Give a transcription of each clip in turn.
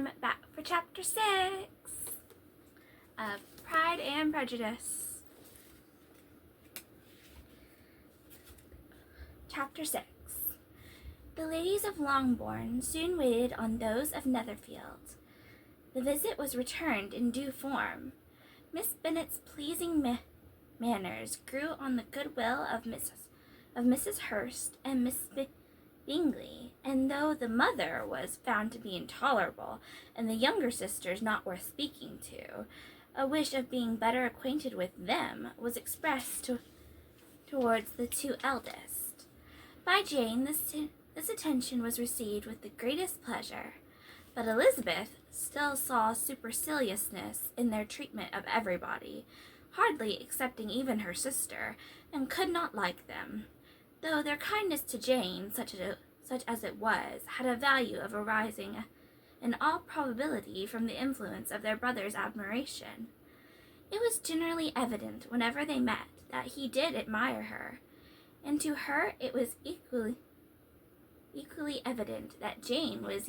am back for Chapter 6 of Pride and Prejudice. Chapter 6. The ladies of Longbourn soon waited on those of Netherfield. The visit was returned in due form. Miss Bennet's pleasing manners grew on the goodwill of Mrs. Hurst and Miss Bingley, and though the mother was found to be intolerable, and the younger sisters not worth speaking to, a wish of being better acquainted with them was expressed towards the two eldest. By Jane, this attention was received with the greatest pleasure, but Elizabeth still saw superciliousness in their treatment of everybody, hardly excepting even her sister, and could not like them, though their kindness to Jane, such as it was, had a value of arising in all probability from the influence of their brother's admiration. It was generally evident whenever they met that he did admire her, and to her it was equally evident that Jane was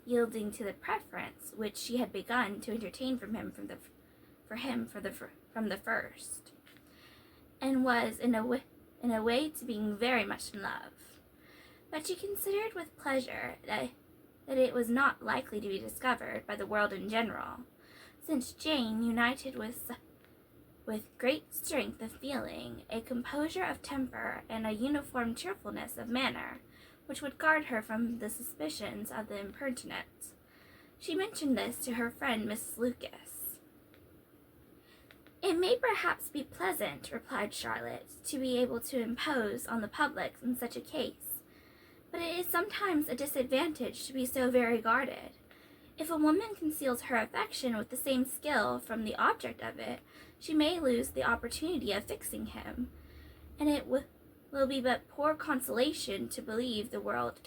yielding to the preference which she had begun to entertain from the first, and was in a way to being very much in love. But she considered with pleasure that it was not likely to be discovered by the world in general, since Jane united with great strength of feeling, a composure of temper, and a uniform cheerfulness of manner, which would guard her from the suspicions of the impertinent. She mentioned this to her friend Mrs. Lucas. "It may perhaps be pleasant," replied Charlotte, "to be able to impose on the public in such a case, but it is sometimes a disadvantage to be so very guarded. If a woman conceals her affection with the same skill from the object of it, she may lose the opportunity of fixing him, and it will be but poor consolation to believe the world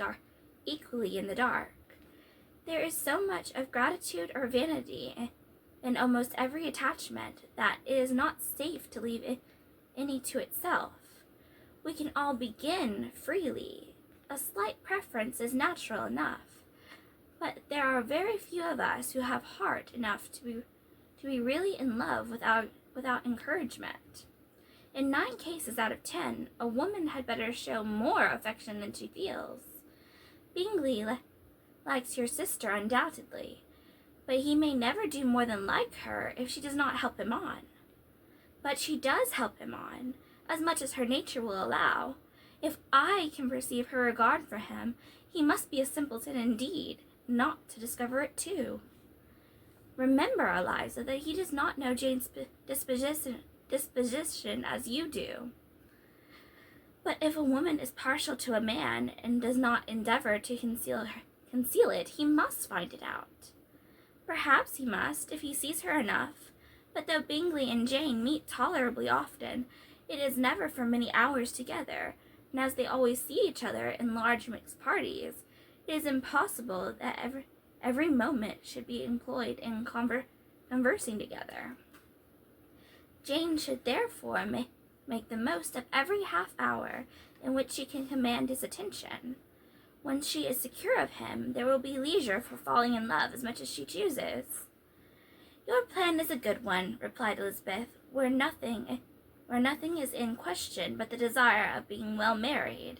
equally in the dark. There is so much of gratitude or vanity in almost every attachment that it is not safe to leave any to itself. We can all begin freely. A slight preference is natural enough, but there are very few of us who have heart enough to be really in love without encouragement. In 9 cases out of 10, a woman had better show more affection than she feels. Bingley likes your sister undoubtedly, but he may never do more than like her if she does not help him on. But she does help him on, as much as her nature will allow. If I can perceive her regard for him, he must be a simpleton indeed, not to discover it too. Remember, Eliza, that he does not know Jane's disposition as you do. But if a woman is partial to a man and does not endeavor to conceal it, he must find it out. Perhaps he must, if he sees her enough, but though Bingley and Jane meet tolerably often, it is never for many hours together, and as they always see each other in large mixed parties, it is impossible that every moment should be employed in conversing together. Jane should therefore make the most of every half hour in which she can command his attention. When she is secure of him, there will be leisure for falling in love as much as she chooses." "Your plan is a good one," replied Elizabeth, where nothing is in question but the desire of being well married.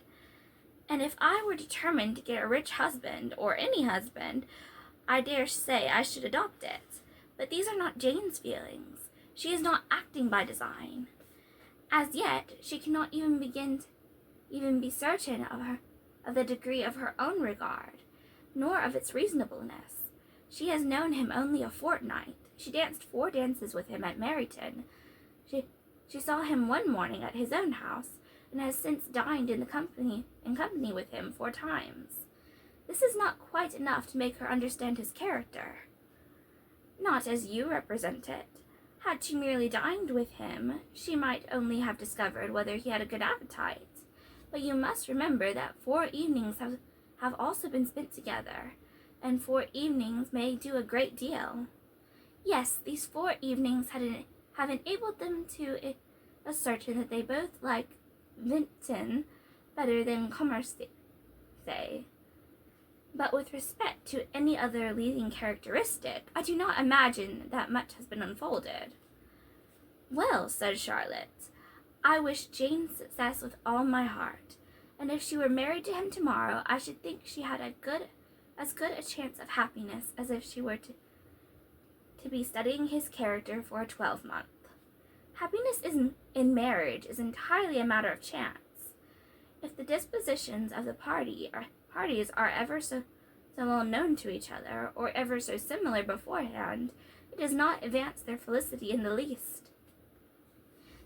"And if I were determined to get a rich husband, or any husband, I dare say I should adopt it. But these are not Jane's feelings. She is not acting by design. As yet, she cannot even be certain of the degree of her own regard, nor of its reasonableness. She has known him only a fortnight. She danced 4 dances with him at Meryton. She saw him one morning at his own house, and has since dined in company with him 4 times. This is not quite enough to make her understand his character." "Not as you represent it. Had she merely dined with him, she might only have discovered whether he had a good appetite. But you must remember that 4 evenings have also been spent together, and 4 evenings may do a great deal. Yes, these 4 evenings have enabled them to ascertain that they both like Vinton better than Commerce. But with respect to any other leading characteristic, I do not imagine that much has been unfolded." "Well," said Charlotte, "I wish Jane success with all my heart, and if she were married to him tomorrow, I should think she had as good a chance of happiness as if she were to be studying his character for a 12-month. Happiness in marriage is entirely a matter of chance. If the dispositions of the parties are ever so well known to each other, or ever so similar beforehand, it does not advance their felicity in the least.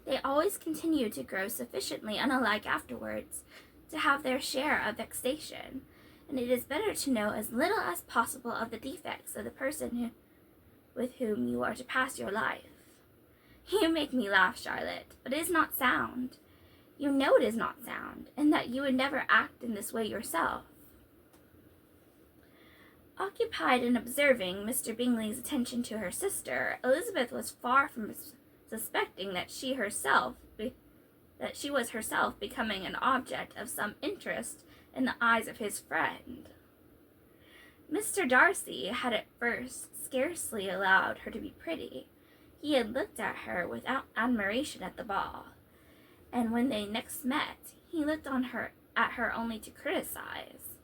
They always continue to grow sufficiently unalike afterwards to have their share of vexation, and it is better to know as little as possible of the defects of the person with whom you are to pass your life." "You make me laugh, Charlotte, but it is not sound. You know it is not sound, and that you would never act in this way yourself." Occupied in observing Mr. Bingley's attention to her sister, Elizabeth was far from suspecting that she was herself becoming an object of some interest in the eyes of his friend. Mr. Darcy had at first scarcely allowed her to be pretty. He had looked at her without admiration at the ball, and when they next met, he looked at her only to criticize.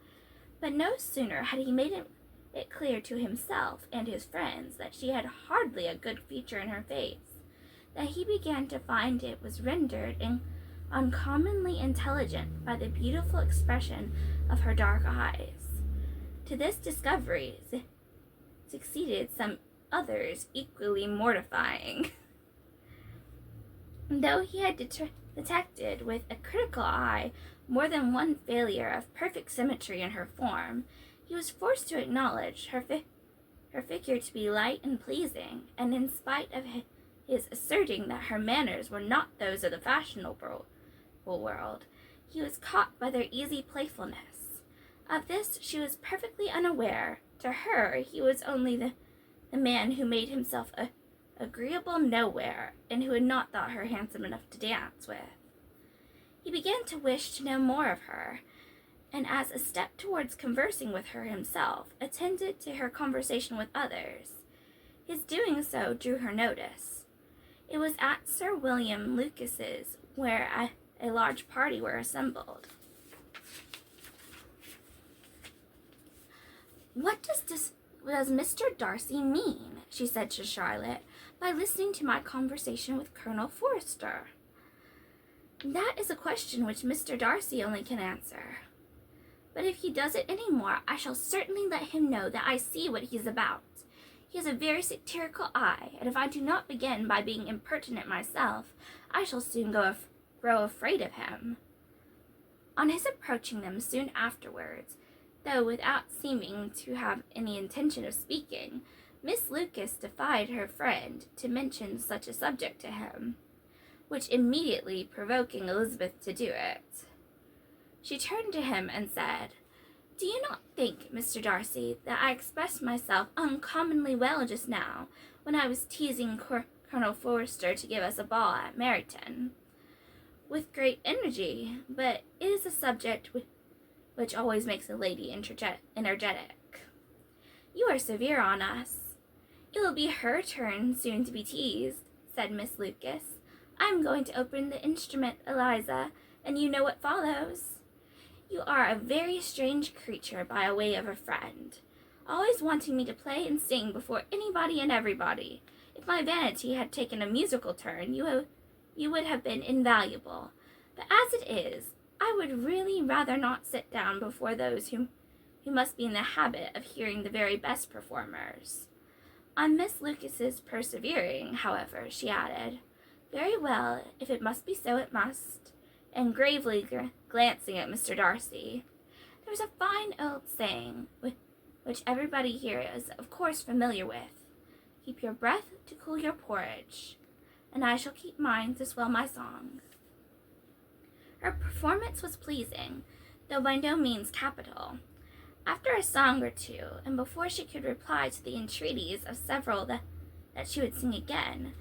But no sooner had he made it clear to himself and his friends that she had hardly a good feature in her face, that he began to find it was rendered uncommonly intelligent by the beautiful expression of her dark eyes. To this discovery succeeded some others equally mortifying. Though he had detected with a critical eye more than one failure of perfect symmetry in her form, he was forced to acknowledge her figure to be light and pleasing, and in spite of his asserting that her manners were not those of the fashionable world, he was caught by their easy playfulness. Of this she was perfectly unaware. To her he was only the man who made himself agreeable nowhere, and who had not thought her handsome enough to dance with. He began to wish to know more of her, and as a step towards conversing with her himself, attended to her conversation with others. His doing so drew her notice. It was at Sir William Lucas's, where a large party were assembled. "What does Mr. Darcy mean," she said to Charlotte, "by listening to my conversation with Colonel Forster?" "That is a question which Mr. Darcy only can answer. But if he does it any more, I shall certainly let him know that I see what he is about. He has a very satirical eye, and if I do not begin by being impertinent myself, I shall soon grow afraid of him." On his approaching them soon afterwards, though without seeming to have any intention of speaking, Miss Lucas defied her friend to mention such a subject to him, which immediately provoking Elizabeth to do it, she turned to him and said, "Do you not think, Mr. Darcy, that I expressed myself uncommonly well just now, when I was teasing Colonel Forster to give us a ball at Meryton? With great energy, but it is a subject which always makes a lady energetic. You are severe on us." "It will be her turn soon to be teased," said Miss Lucas. "I am going to open the instrument, Eliza, and you know what follows. You are a very strange creature by a way of a friend, always wanting me to play and sing before anybody and everybody. If my vanity had taken a musical turn, you would have been invaluable. But as it is, I would really rather not sit down before those who must be in the habit of hearing the very best performers." On Miss Lucas's persevering, however, she added, "Very well, if it must be so, it must," and gravely glancing at Mr. Darcy. "There is a fine old saying, which everybody here is of course familiar with, 'Keep your breath to cool your porridge,' and I shall keep mine to swell my song." Her performance was pleasing, though by no means capital. After a song or two, and before she could reply to the entreaties of several that she would sing again,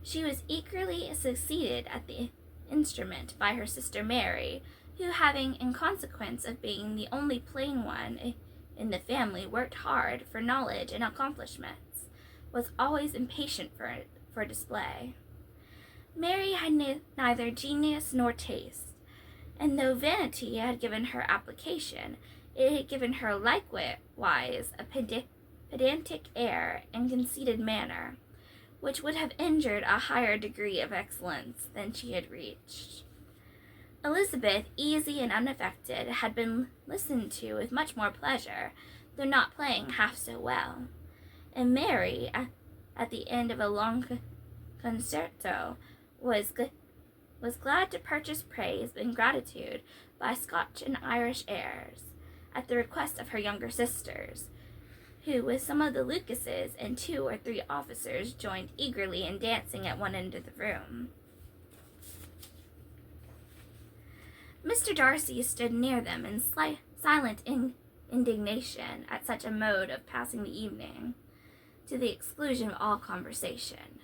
she was eagerly succeeded at the instrument by her sister Mary, who, having, in consequence of being the only plain one in the family worked hard for knowledge and accomplishments, was always impatient for display. Mary had neither genius nor taste, and though vanity had given her application, it had given her likewise a pedantic air and conceited manner, which would have injured a higher degree of excellence than she had reached. Elizabeth, easy and unaffected, had been listened to with much more pleasure, though not playing half so well, and Mary, at the end of a long concerto, was glad to purchase praise and gratitude by Scotch and Irish airs, at the request of her younger sisters, who, with some of the Lucases and 2 or 3 officers, joined eagerly in dancing at one end of the room. Mr. Darcy stood near them in silent indignation at such a mode of passing the evening, to the exclusion of all conversation,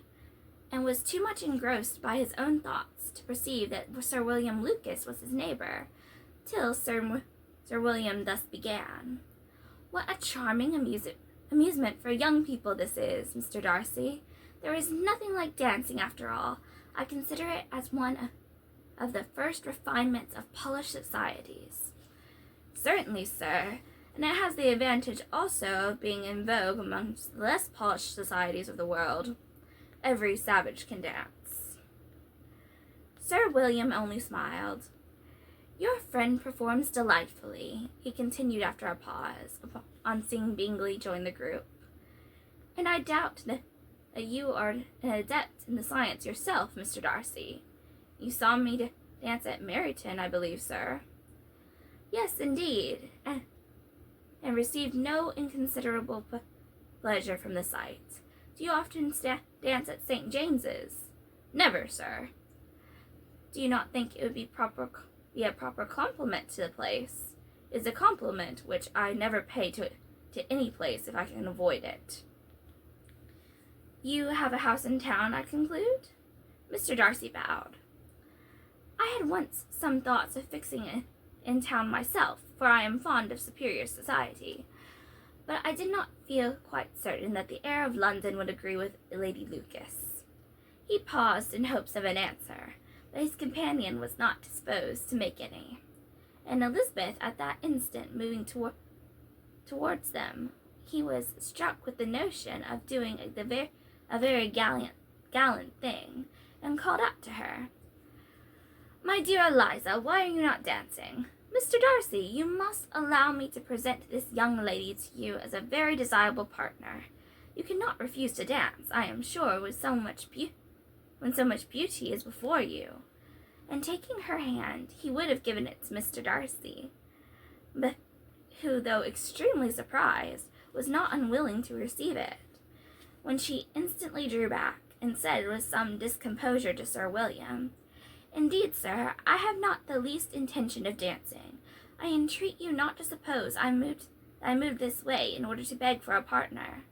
and was too much engrossed by his own thoughts to perceive that Sir William Lucas was his neighbour, till Sir William thus began. "What a charming amusement for young people this is, Mr. Darcy. There is nothing like dancing after all. I consider it as one of the first refinements of polished societies." "Certainly, sir, and it has the advantage also of being in vogue amongst the less polished societies of the world. Every savage can dance." Sir William only smiled. "Your friend performs delightfully," he continued after a pause, on seeing Bingley join the group. "And I doubt that you are an adept in the science yourself, Mr. Darcy. You saw me dance at Meryton, I believe, sir." "Yes, indeed, and received no inconsiderable pleasure from the sight. Do you often dance at St. James's?" "Never, sir." "Do you not think it would be a proper compliment to the place?" "Is a compliment which I never pay to any place if I can avoid it." "You have a house in town, I conclude?" Mr. Darcy bowed. "I had once some thoughts of fixing it in town myself, for I am fond of superior society, but I did not feel quite certain that the air of London would agree with Lady Lucas." He paused in hopes of an answer, but his companion was not disposed to make any, and Elizabeth at that instant moving towards them, he was struck with the notion of doing a very gallant thing, and called out to her, "My dear Eliza, why are you not dancing? Mr. Darcy, you must allow me to present this young lady to you as a very desirable partner. You cannot refuse to dance, I am sure, when so much beauty is before you." And taking her hand, he would have given it to Mr. Darcy, but who, though extremely surprised, was not unwilling to receive it, when she instantly drew back, and said with some discomposure to Sir William, "Indeed, sir, I have not the least intention of dancing. I entreat you not to suppose I moved this way in order to beg for a partner."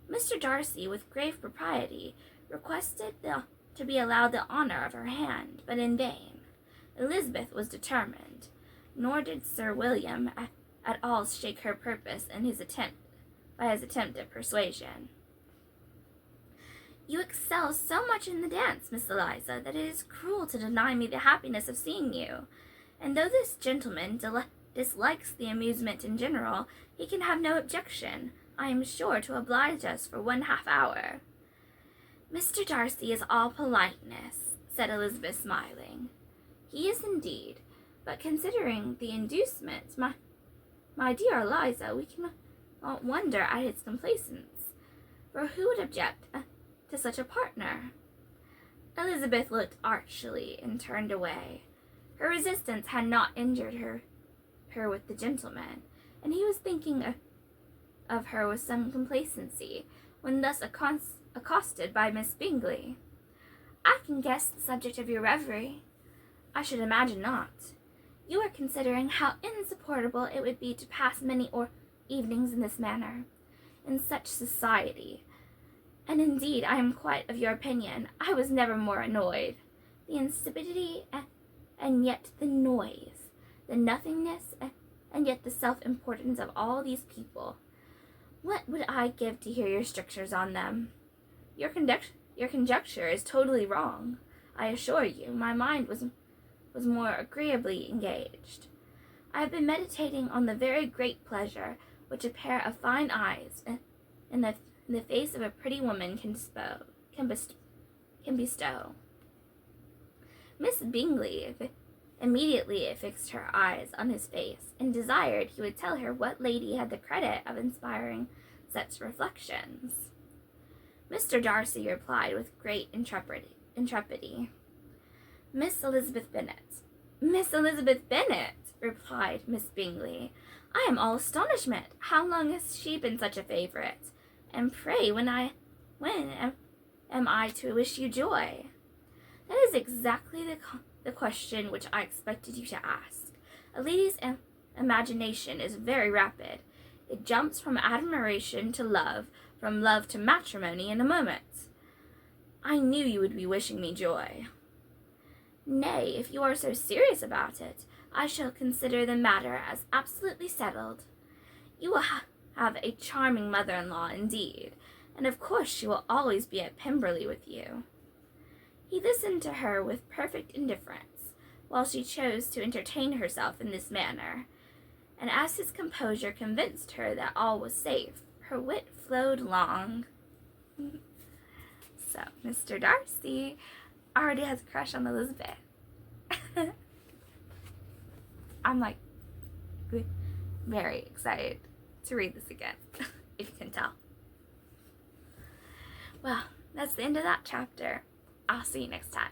Mr. Darcy, with grave propriety, requested to be allowed the honor of her hand, but in vain. Elizabeth was determined, nor did Sir William at all shake her purpose by his attempt at persuasion. "You excel so much in the dance, Miss Eliza, that it is cruel to deny me the happiness of seeing you, and though this gentleman dislikes the amusement in general, he can have no objection, I am sure, to oblige us for 1/2 hour." "Mr. Darcy is all politeness," said Elizabeth, smiling. "He is indeed, but considering the inducement, my dear Eliza, we cannot wonder at his complaisance, for who would object to such a partner?" Elizabeth looked archly and turned away. Her resistance had not injured her with the gentleman, and he was thinking of her with some complacency, when thus accosted by Miss Bingley. "I can guess the subject of your reverie." "I should imagine not." "You are considering how insupportable it would be to pass many evenings in this manner, in such society. And indeed I am quite of your opinion. I was never more annoyed. The insipidity, and yet the noise, the nothingness, and yet the self-importance of all these people. What would I give to hear your strictures on them? Your conjecture is totally wrong. I assure you, my mind was more agreeably engaged. I have been meditating on the very great pleasure which a pair of fine eyes in the face of a pretty woman can bestow. Miss Bingley immediately fixed her eyes on his face, and desired he would tell her what lady had the credit of inspiring such reflections. Mr. Darcy replied with great intrepidity, Miss Elizabeth Bennet. Miss Elizabeth Bennet, replied Miss Bingley. I am all astonishment. How long has she been such a favourite? And pray, when am I to wish you joy? That is exactly the question which I expected you to ask. A lady's imagination is very rapid. It jumps from admiration to love, from love to matrimony in a moment. I knew you would be wishing me joy. Nay, if you are so serious about it, I shall consider the matter as absolutely settled. You will have a charming mother-in-law indeed, and of course she will always be at Pemberley with you. He listened to her with perfect indifference, while she chose to entertain herself in this manner, and as his composure convinced her that all was safe, her wit flowed long. So, Mr. Darcy already has a crush on Elizabeth. I'm like very excited to read this again, if you can tell. Well, that's the end of that chapter. I'll see you next time.